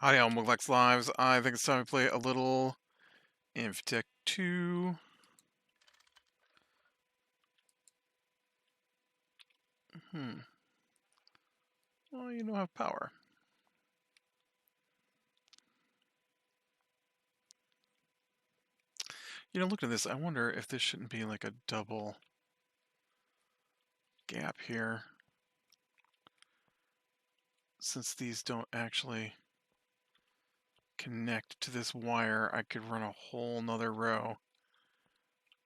Howdy, Muglex Lives. I think it's time to play a little Infi-Tech 2. Well, you don't have power. You know, looking at this, I wonder if this shouldn't be like a double gap here. Since these don't actually connect to this wire, I could run a whole nother row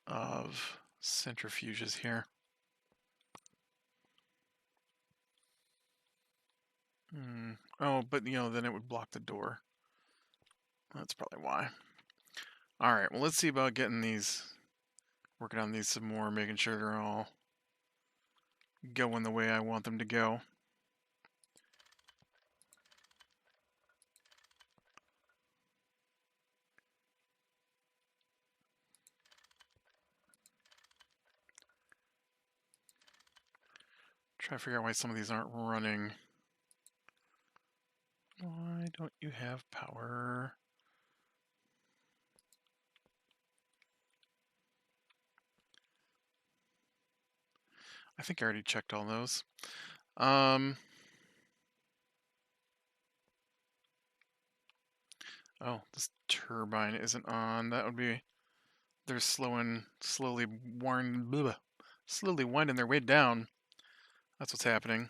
of centrifuges here. Oh, but you know, then it would block the door. That's probably why. Alright, well, let's see about getting these, working on these some more, making sure they're all going the way I want them to go. Try to figure out why some of these aren't running. Why don't you have power? I think I already checked all those. Oh, this turbine isn't on. That would be, they're slowly winding their way down. That's what's happening.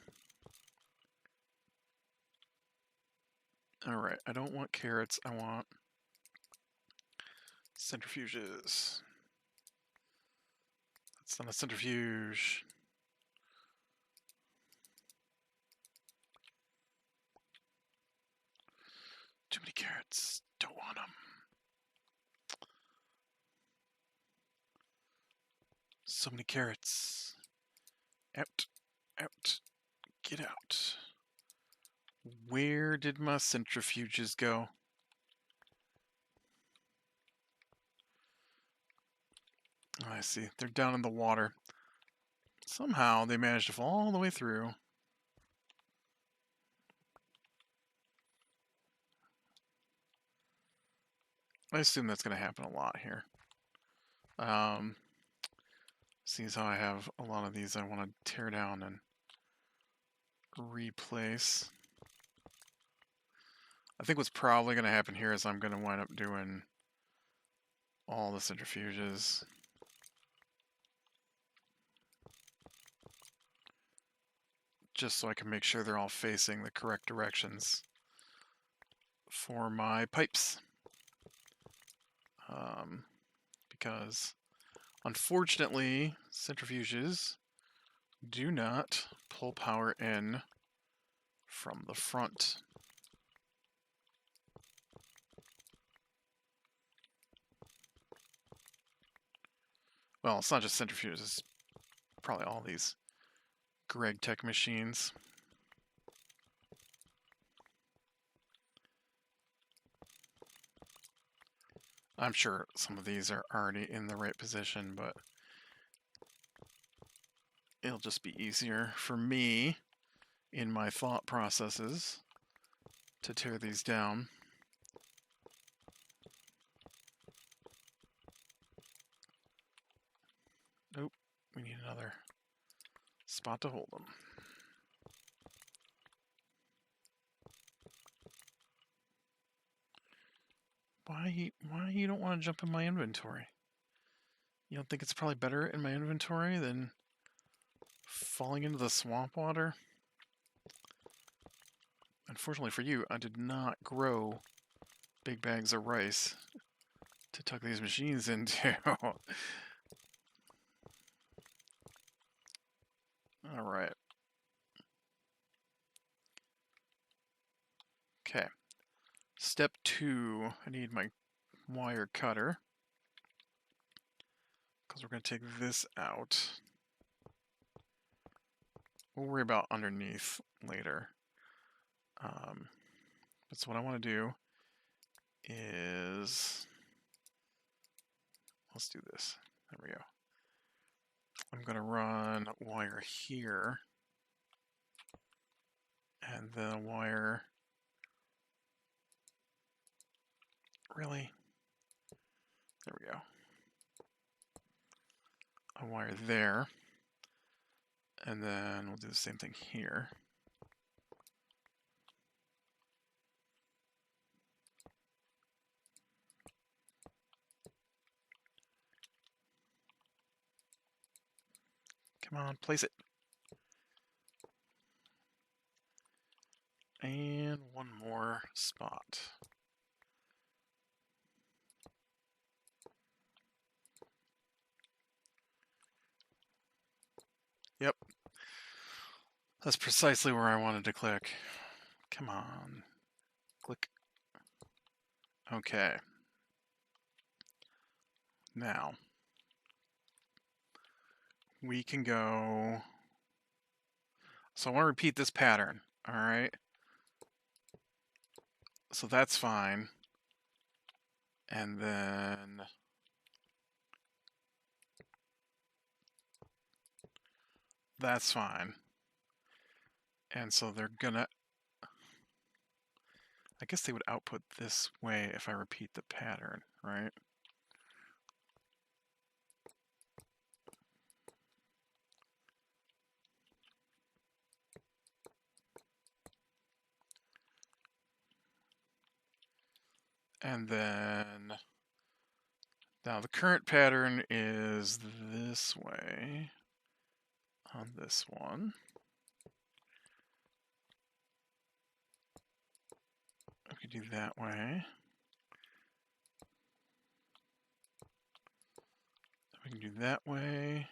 Alright, I don't want carrots, I want centrifuges. That's not a centrifuge. Too many carrots. Don't want them. So many carrots. Out. Out. Get out. Where did my centrifuges go? Oh, I see. They're down in the water. Somehow they managed to fall all the way through. I assume that's going to happen a lot here. Seeing as how I have a lot of these I want to tear down and replace. I think what's probably going to happen here is I'm going to wind up doing all the centrifuges. Just so I can make sure they're all facing the correct directions for my pipes. Because unfortunately, centrifuges do not pull power in from the front. Well, it's not just centrifuges, it's probably all these Tech machines. I'm sure some of these are already in the right position, but it'll just be easier for me in my thought processes to tear these down. Nope, we need another spot to hold them. Why you don't want to jump in my inventory? You don't think it's probably better in my inventory than falling into the swamp water? Unfortunately for you, I did not grow big bags of rice to tuck these machines into. Alright. Okay. Step 2, I need my wire cutter. Because we're going to take this out. We'll worry about underneath later. But so what I want to do is, let's do this. There we go. I'm going to run wire here, and then a wire really? There we go. A wire there. And then we'll do the same thing here. Come on, place it. And one more spot. Yep. That's precisely where I wanted to click. Come on. Click. Okay. Now, we can go... So I want to repeat this pattern, all right? So that's fine. And then... That's fine. And so they're gonna... I guess they would output this way if I repeat the pattern, right? And then... Now the current pattern is this way on this one. I could do that way. We can do that way.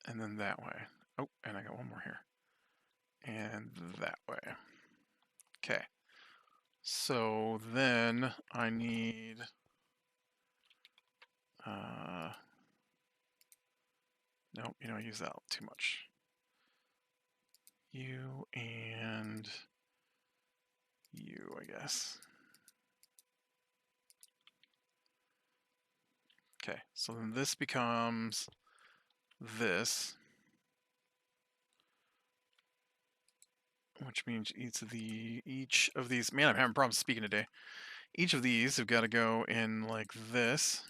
And then that way. Oh, and I got one more here. And that way. Okay. So then I need... Nope, I use that too much. You and you, I guess. Okay, so then this becomes this, which means each of these, man, I'm having problems speaking today. Each of these have got to go in like this.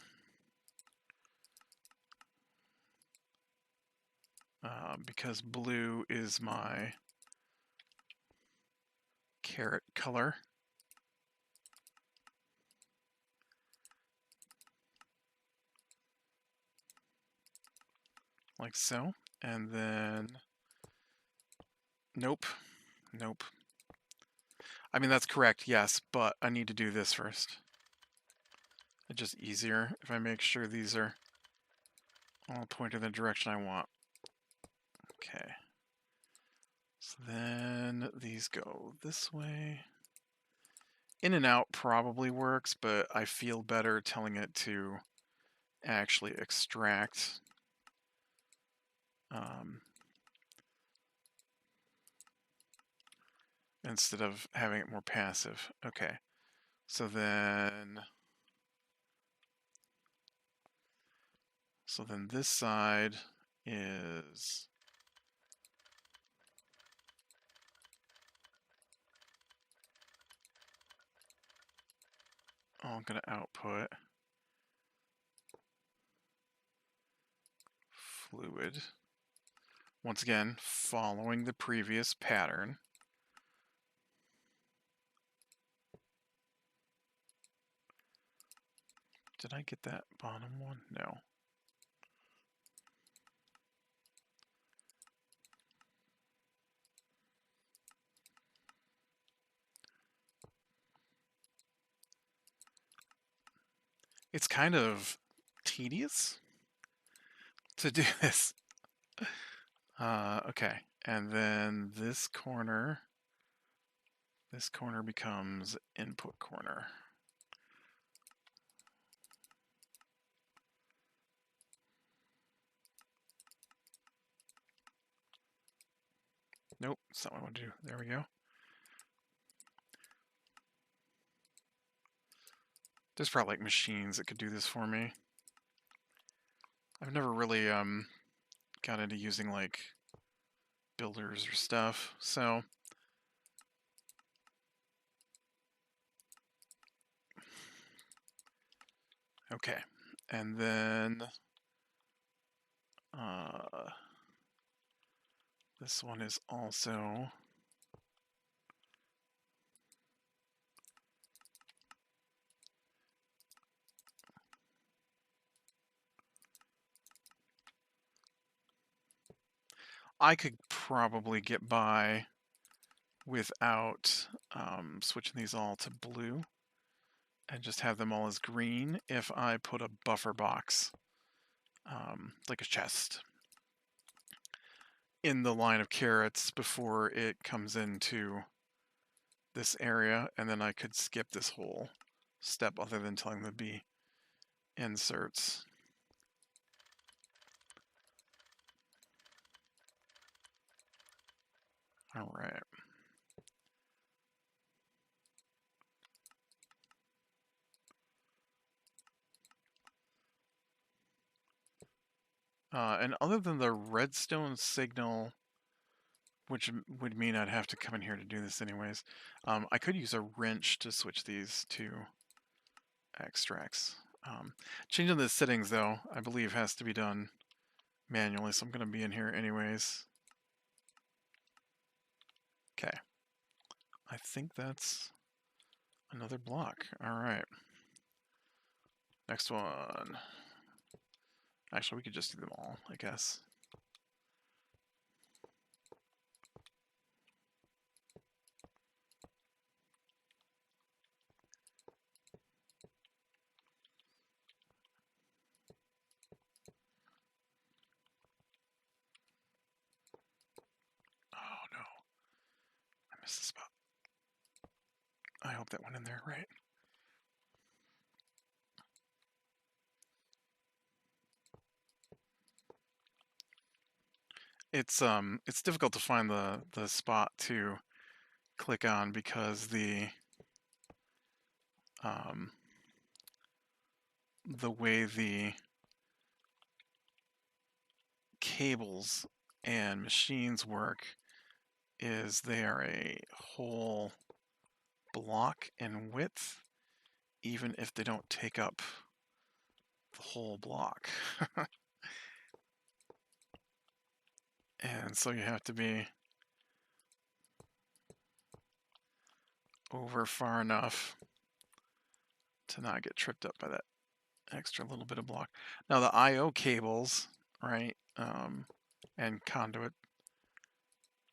Because blue is my carrot color. Like so. And then, nope. I mean, that's correct, yes, but I need to do this first. It's just easier if I make sure these are all pointed in the direction I want. Okay. So then these go this way. In and out probably works, but I feel better telling it to actually extract. Instead of having it more passive. Okay. So then this side is all going to output fluid. Once again, following the previous pattern. Did I get that bottom one? No. It's kind of tedious to do this. Okay, and then this corner becomes input corner. Nope, that's not what I want to do. There we go. There's probably like machines that could do this for me. I've never really got into using like builders or stuff. So okay, and then this one is also I could probably get by without switching these all to blue and just have them all as green if I put a buffer box, like a chest, in the line of carrots before it comes into this area, and then I could skip this whole step other than telling them to be inserts. All right. And other than the redstone signal, which would mean I'd have to come in here to do this anyways, I could use a wrench to switch these to extracts. Changing the settings, though, I believe has to be done manually, so I'm going to be in here anyways. Okay. I think that's another block. All right. Next one. Actually, we could just do them all, I guess. Oh no. I missed the spot. I hope that went in there right. It's difficult to find the spot to click on because the way the cables and machines work is they are a whole block in width, even if they don't take up the whole block. And so you have to be over far enough to not get tripped up by that extra little bit of block. Now the I/O cables, right, and conduit,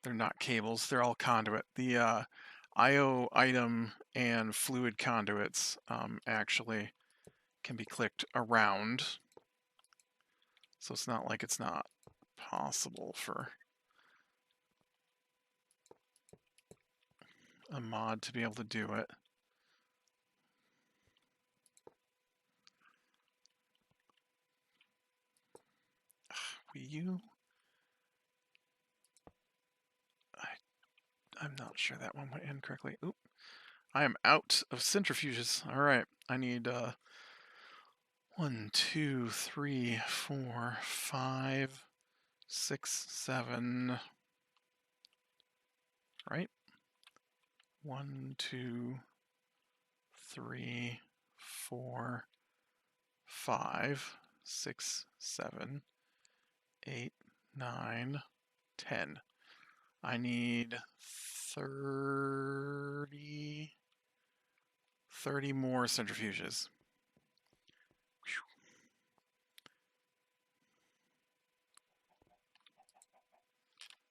they're not cables, they're all conduit. The I/O item and fluid conduits actually can be clicked around, so it's not like it's not possible for a mod to be able to do it. Will you? I'm not sure that one went in correctly. Oop. I am out of centrifuges. All right. I need 1, 2, 3, 4, 5, 6, 7. Right? 1, 2, 3, 4, 5, 6, 7, 8, 9, 10. I need 30 more centrifuges.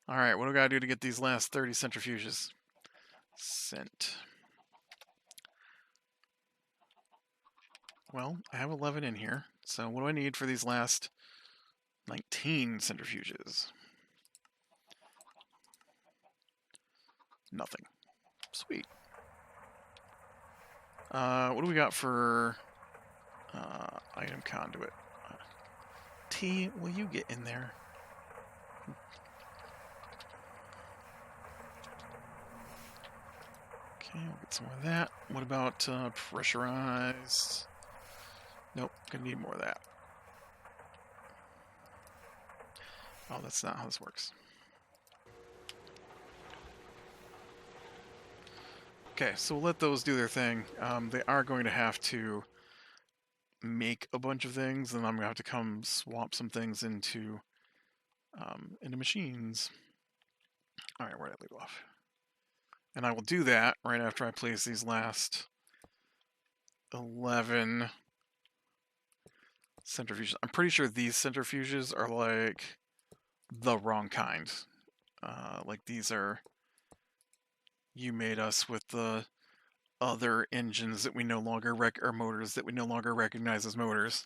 All right, what do I gotta do to get these last 30 centrifuges? Cent. Well, I have 11 in here, so what do I need for these last 19 centrifuges? Nothing. Sweet. What do we got for item conduit? T, will you get in there? Okay, we'll get some more of that. What about pressurized? Nope, gonna need more of that. Oh, that's not how this works. Okay, so we'll let those do their thing. They are going to have to make a bunch of things, and I'm going to have to come swap some things into machines. All right, where did I leave off? And I will do that right after I place these last 11 centrifuges. I'm pretty sure these centrifuges are like the wrong kind. Like these are, you made us with the other engines that we no longer or motors that we no longer recognize as motors.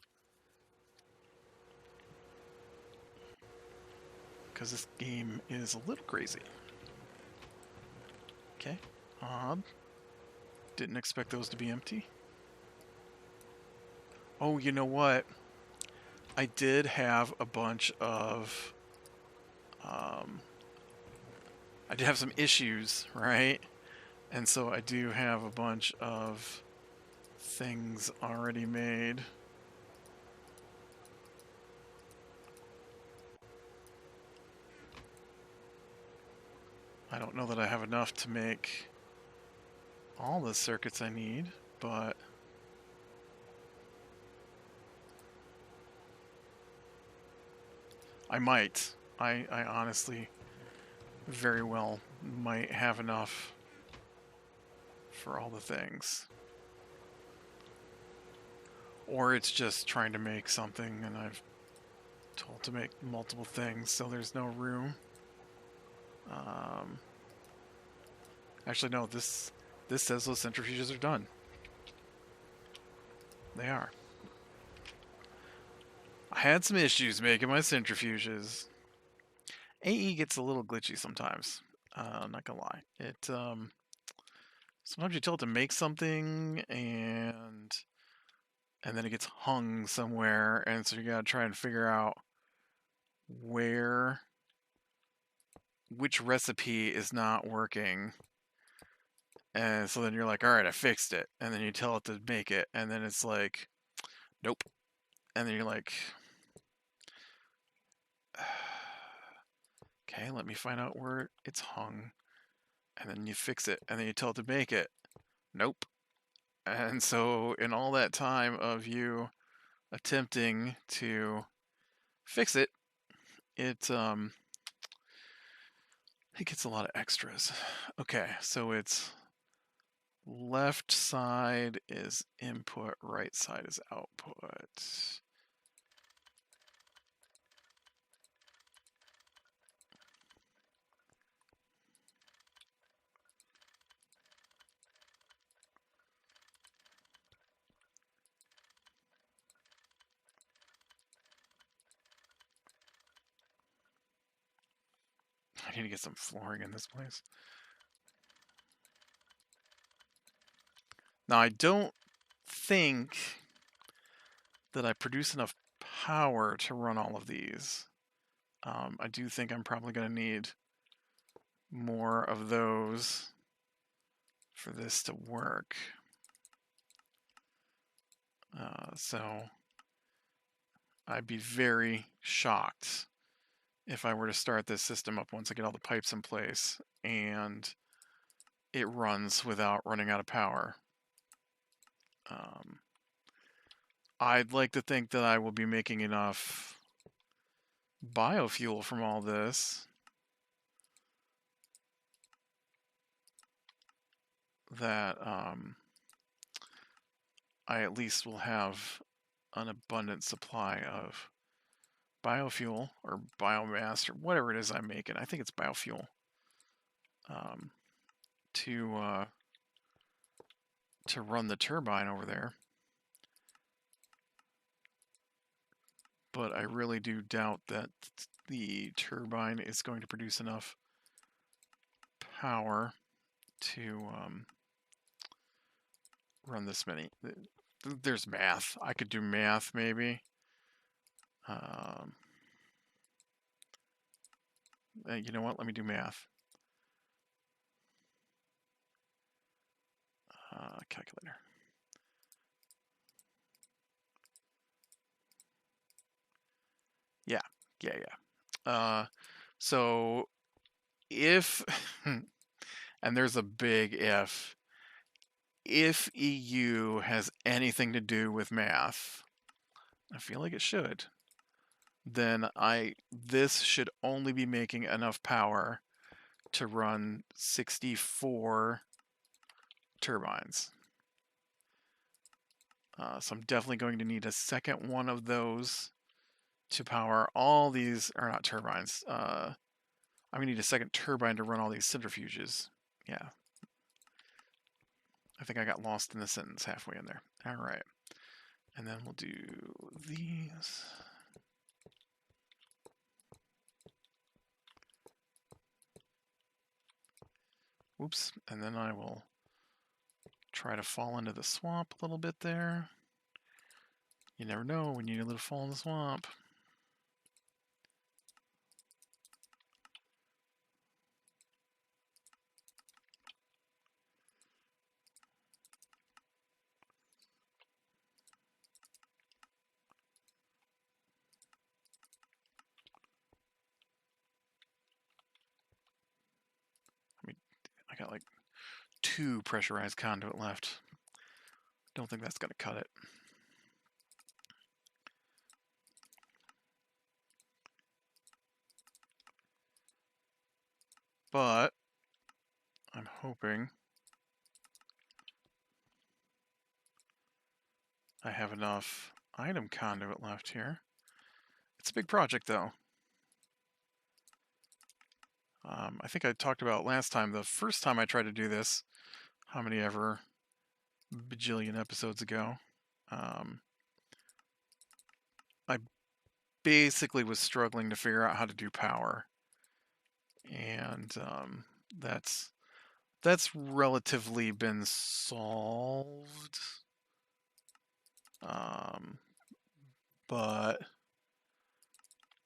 Because this game is a little crazy. Okay, odd. Didn't expect those to be empty. Oh, you know what? I did have a bunch of... I did have some issues, right? And so I do have a bunch of things already made. I don't know that I have enough to make all the circuits I need, but I might. I honestly very well might have enough for all the things. Or it's just trying to make something and I've told to make multiple things, so there's no room. Actually, no, this says those centrifuges are done. They are. I had some issues making my centrifuges. AE gets a little glitchy sometimes. I'm not gonna lie. It sometimes you tell it to make something and then it gets hung somewhere, and so you gotta try and figure out which recipe is not working. And so then you're like, all right, I fixed it. And then you tell it to make it. And then it's like, nope. And then you're like, okay, let me find out where it's hung. And then you fix it. And then you tell it to make it. Nope. And so in all that time of you attempting to fix it, it gets a lot of extras. Okay, so it's left side is input, right side is output. I need to get some flooring in this place. Now, I don't think that I produce enough power to run all of these. I do think I'm probably going to need more of those for this to work. So I'd be very shocked if I were to start this system up once I get all the pipes in place and it runs without running out of power. I'd like to think that I will be making enough biofuel from all this that I at least will have an abundant supply of biofuel or biomass or whatever it is I'm making. I think it's biofuel. To run the turbine over there. But I really do doubt that the turbine is going to produce enough power to run this many. There's math. I could do math maybe. You know what? Let me do math. Calculator. Yeah. So if, and there's a big if, if EU has anything to do with math, I feel like it should, then this should only be making enough power to run 64 turbines. So I'm definitely going to need a second one of those to power all these, or not turbines. I'm going to need a second turbine to run all these centrifuges. Yeah. I think I got lost in the sentence halfway in there. All right. And then we'll do these. Oops. And then I will try to fall into the swamp a little bit there. You never know when you need a little fall in the swamp. I got like 2 pressurized conduit left. Don't think that's going to cut it. But I'm hoping I have enough item conduit left here. It's a big project though. I think I talked about last time, the first time I tried to do this, how many ever bajillion episodes ago, I basically was struggling to figure out how to do power. And that's relatively been solved. But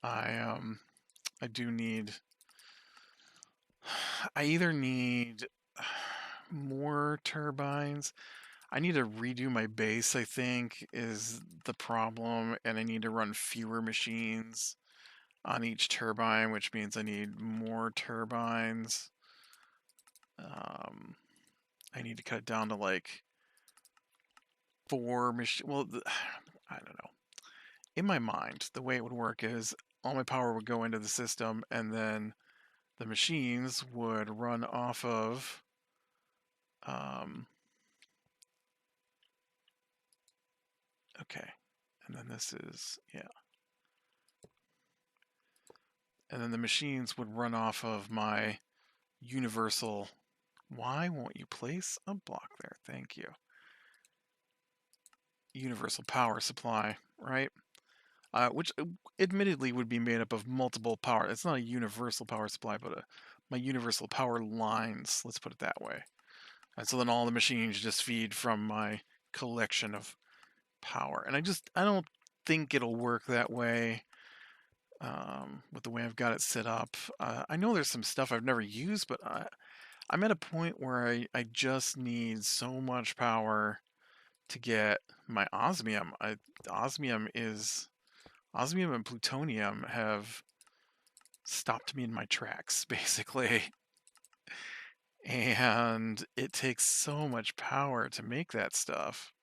I do need, I either need more turbines. I need to redo my base, I think, is the problem, and I need to run fewer machines on each turbine, which means I need more turbines. I need to cut it down to like 4 machines. Well, I don't know. In my mind, the way it would work is all my power would go into the system, and then the machines would run off of okay, and then this is, yeah. And then the machines would run off of my universal. Why won't you place a block there? Thank you. Universal power supply, right? Which admittedly would be made up of multiple power. It's not a universal power supply, but my universal power lines, let's put it that way. And so then all the machines just feed from my collection of power. And I don't think it'll work that way with the way I've got it set up. I know there's some stuff I've never used, but I'm at a point where I just need so much power to get my osmium. Osmium and plutonium have stopped me in my tracks, basically. And it takes so much power to make that stuff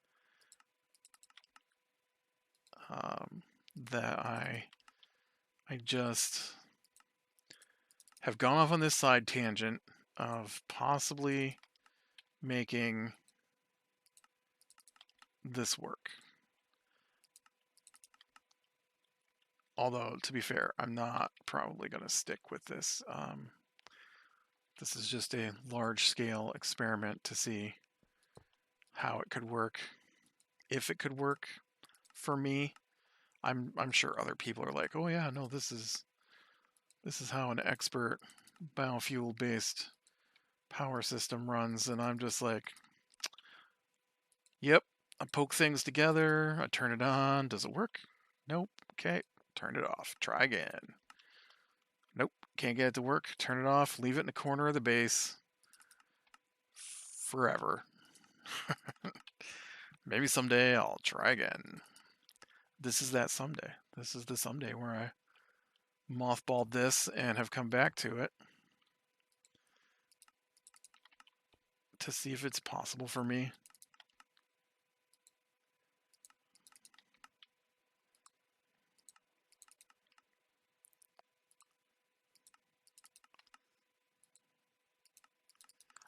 that I just have gone off on this side tangent of possibly making this work. Although, to be fair, I'm not probably going to stick with this. This is just a large-scale experiment to see how it could work, if it could work for me. I'm sure other people are like, oh yeah, no, this is how an expert biofuel-based power system runs, and I'm just like, yep, I poke things together, I turn it on, does it work? Nope, okay, turn it off, try again. Nope, can't get it to work, turn it off, leave it in the corner of the base forever. Maybe someday I'll try again. This is that someday. This is the someday where I mothballed this and have come back to it to see if it's possible for me.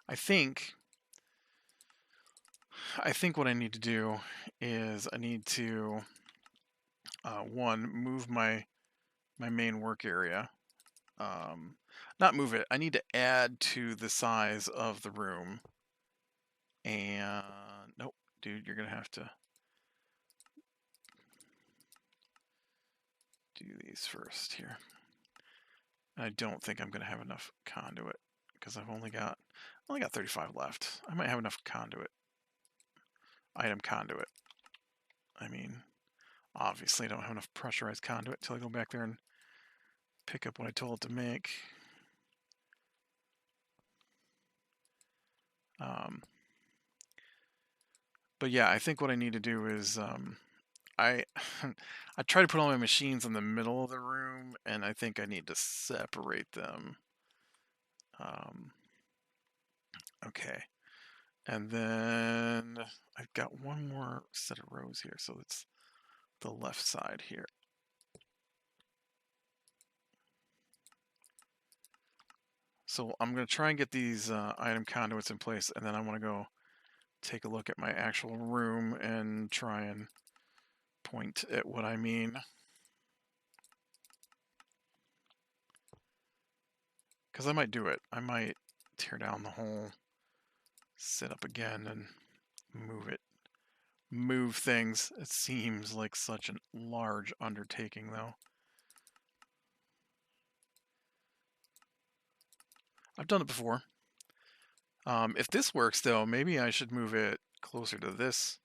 I think what I need to do is I need to one, move my main work area. Not move it. I need to add to the size of the room. And nope, dude, you're gonna have to do these first here. I don't think I'm gonna have enough conduit because I've only got 35 left. I might have enough conduit. Item conduit. I mean, obviously I don't have enough pressurized conduit till I go back there and pick up what I told it to make. But yeah, I think what I need to do is I I try to put all my machines in the middle of the room, and I think I need to separate them. Okay, and then I've got one more set of rows here, so it's the left side here. So I'm going to try and get these item conduits in place, and then I want to go take a look at my actual room and try and point at what I mean. Because I might do it. I might tear down the whole setup again and move it. Move things. It seems like such a large undertaking, though. I've done it before. If this works, though, maybe I should move it closer to this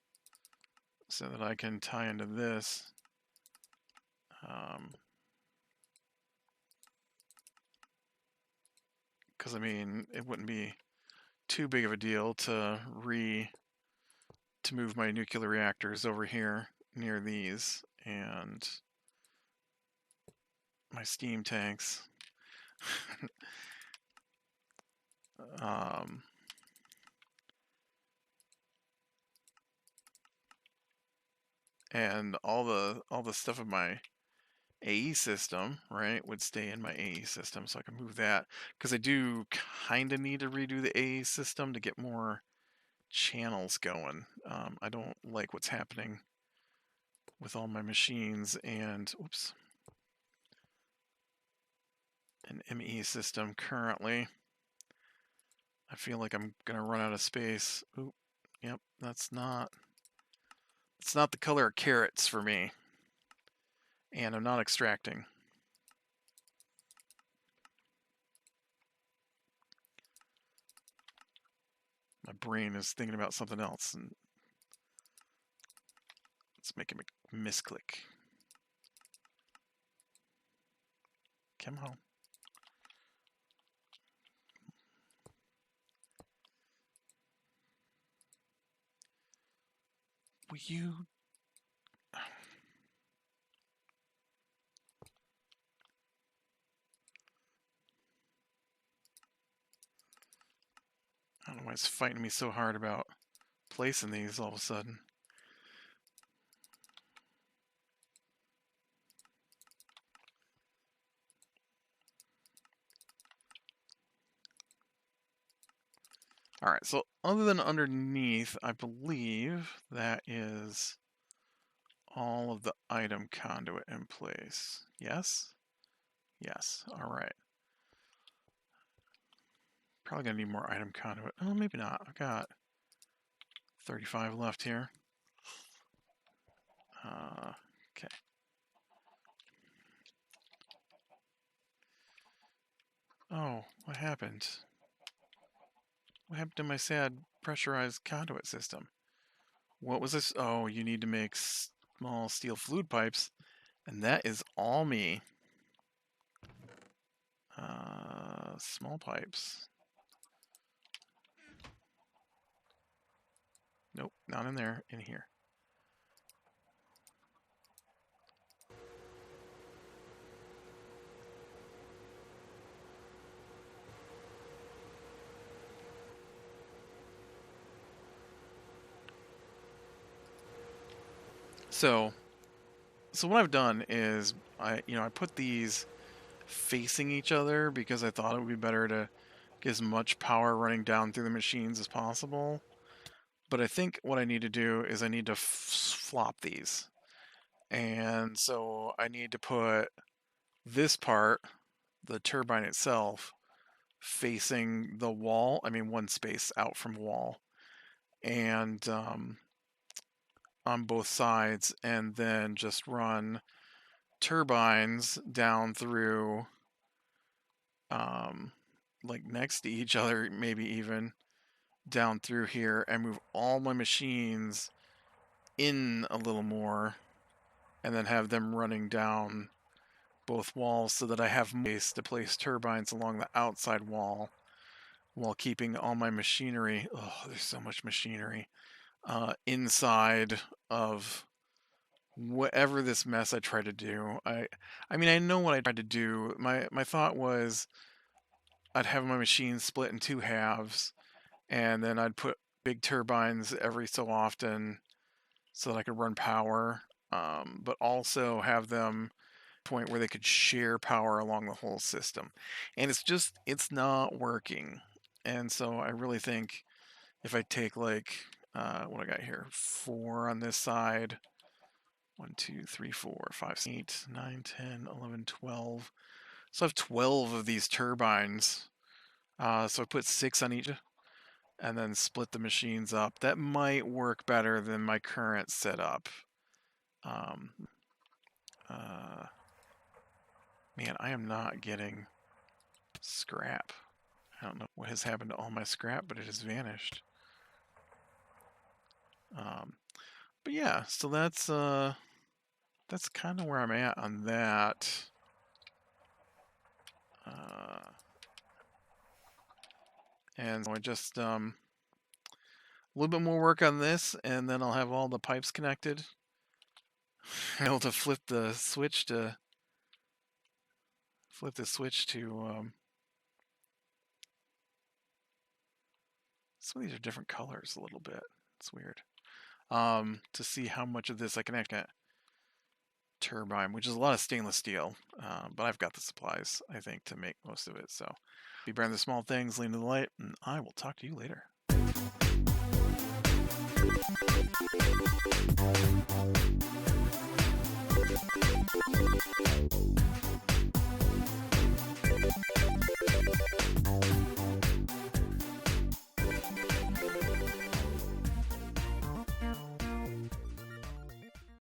so that I can tie into this. Because, I mean, it wouldn't be too big of a deal to move my nuclear reactors over here near these and my steam tanks. And all the stuff in my AE system, right, would stay in my AE system, so I can move that because I do kind of need to redo the AE system to get more channels going. I don't like what's happening with all my machines and oops, an ME system currently. I feel like I'm gonna run out of space. Oop, yep, it's not the color of carrots for me. And I'm not extracting. My brain is thinking about something else, and it's making me misclick. Come on. Will you? I don't know why it's fighting me so hard about placing these all of a sudden. Alright, so other than underneath, I believe that is all of the item conduit in place. Yes? Yes. Alright. Probably gonna need more item conduit. Oh, maybe not. I've got 35 left here. Okay. Oh, what happened? What happened to my sad pressurized conduit system? What was this? Oh, you need to make small steel fluid pipes, and that is all me. Small pipes. Nope, not in there, in here. So what I've done is I put these facing each other because I thought it would be better to get as much power running down through the machines as possible. But I think what I need to do is I need to flop these. And so I need to put this part, the turbine itself, facing the wall. I mean, one space out from wall. And on both sides, and then just run turbines down through, like next to each other, maybe even down through here, and move all my machines in a little more, and then have them running down both walls so that I have space to place turbines along the outside wall while keeping all my machinery. Oh, there's so much machinery inside of whatever this mess I tried to do. I mean, I know what I tried to do. My thought was I'd have my machines split in two halves, and then I'd put big turbines every so often so that I could run power, but also have them point where they could share power along the whole system. And it's not working. And so I really think if I take like what I got here, 4 on this side, 1, 2, 3, 4, 5, 6, 8, 9, 10, 11, 12. So I have 12 of these turbines. So I put 6 on each and then split the machines up. That might work better than my current setup. Man, I am not getting scrap. I don't know what has happened to all my scrap, but it has vanished. But yeah, so that's kind of where I'm at on that. And so I just a little bit more work on this, and then I'll have all the pipes connected. I'm able to flip the switch to some of these are different colors a little bit. It's weird. To see how much of this I can actually turbine, which is a lot of stainless steel, but I've got the supplies, I think, to make most of it. So be brand the small things, lean to the light, and I will talk to you later.